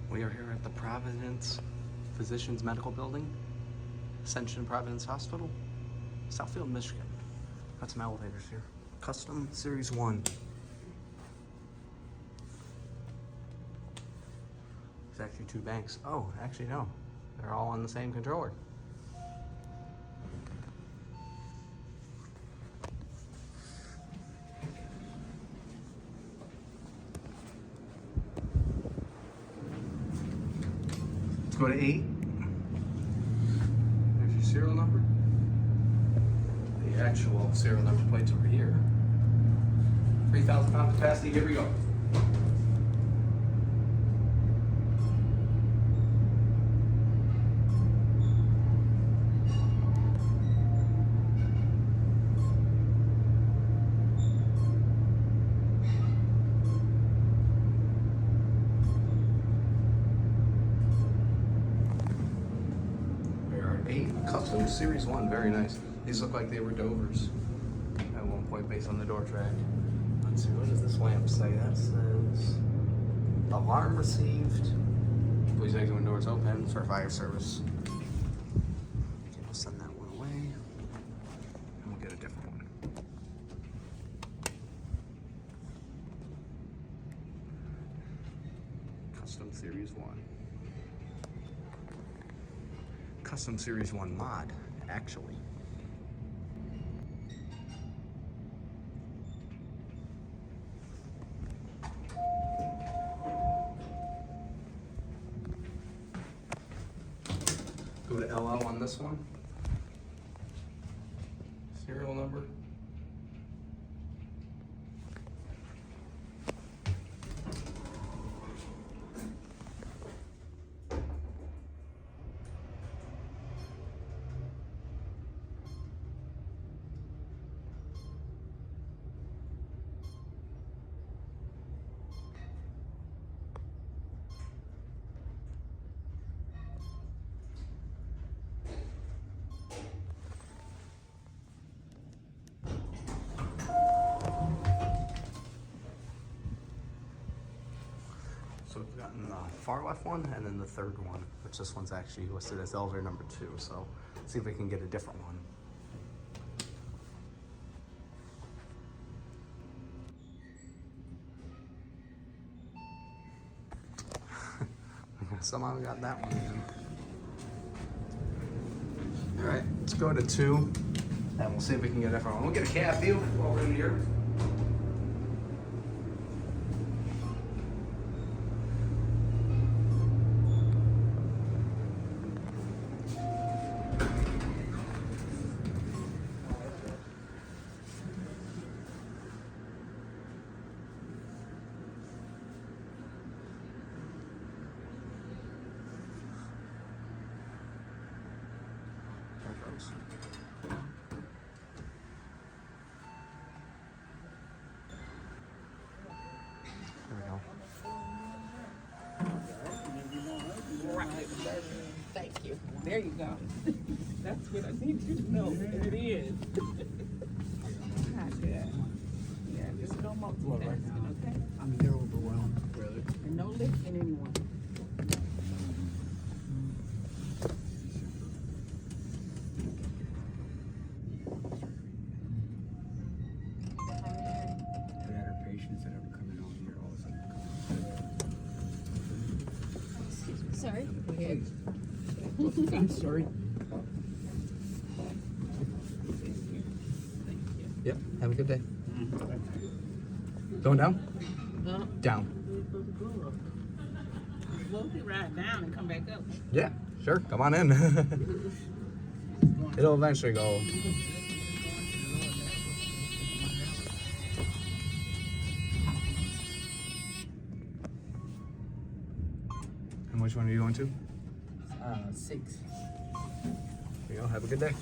We are here at the Providence Medical Building, Ascension Providence Hospital, Southfield, Michigan. Got some elevators here. Custom Series 1. There's actually two banks. Oh, actually no. They're all on the same controller. Let's go to 8. There's your serial number. The actual serial number plate's over here. 3,000 pound capacity, here we go. Custom Series 1, very nice. These look like they were Dovers at one point based on the door track. Let's see, what does this lamp say? That says alarm received. Please exit when doors open for fire service. Okay, we'll send that one away and we'll get a different one. Custom Series 1. Custom Series 1 mod, actually. Go to LL on this one. Serial number. So we've gotten the far left one and then the third one, which this one's actually listed as elevator number 2. So let's see if we can get a different one. Somehow we got that one again. All right, let's go to 2 and we'll see if we can get a different one. We'll get a cab view while we're in here. There we go. Right. Thank you. There you go. That's what I need you to know. It is. Not good. Yeah, just no multitasking, okay? I mean, they're overwhelmed, really. And no lifting anyone. They had our patients that ever come in on here all of a sudden. Excuse me, sorry. Go ahead. I'm sorry. Yep, have a good day. Going down? Huh? Down. Well, we can ride down and come back up. Yeah, sure, come on in. It'll eventually go. And which one are you going to? 6. There you go, have a good day.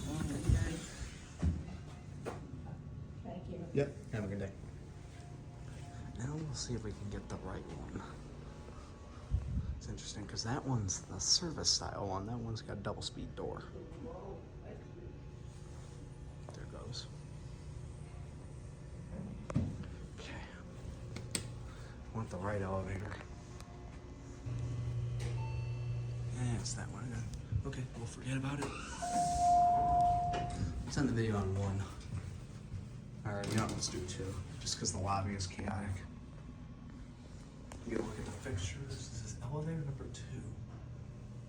Thank you. Yep, have a good day. Now we'll see if we can get the right one. It's interesting because that one's the service style one. That one's got a double speed door. There goes. Okay. Want the right elevator. missed that one again. Okay, we'll forget about it. Let's end the video on one. Alright, you know, let's do two. Just because the lobby is chaotic. Get a look at the fixtures. This is elevator number 2.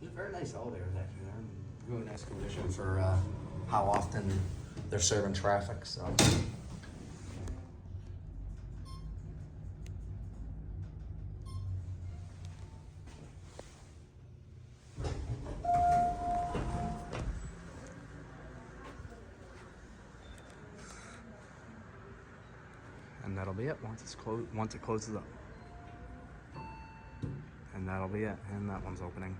These are very nice elevators, actually. They're in really nice condition for how often they're serving traffic, so. And that'll be it once it closes up. And that'll be it. And that one's opening.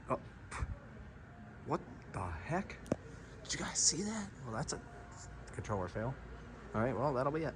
Oh, what the heck? Did you guys see that? Well, that's a controller fail. All right, well, that'll be it.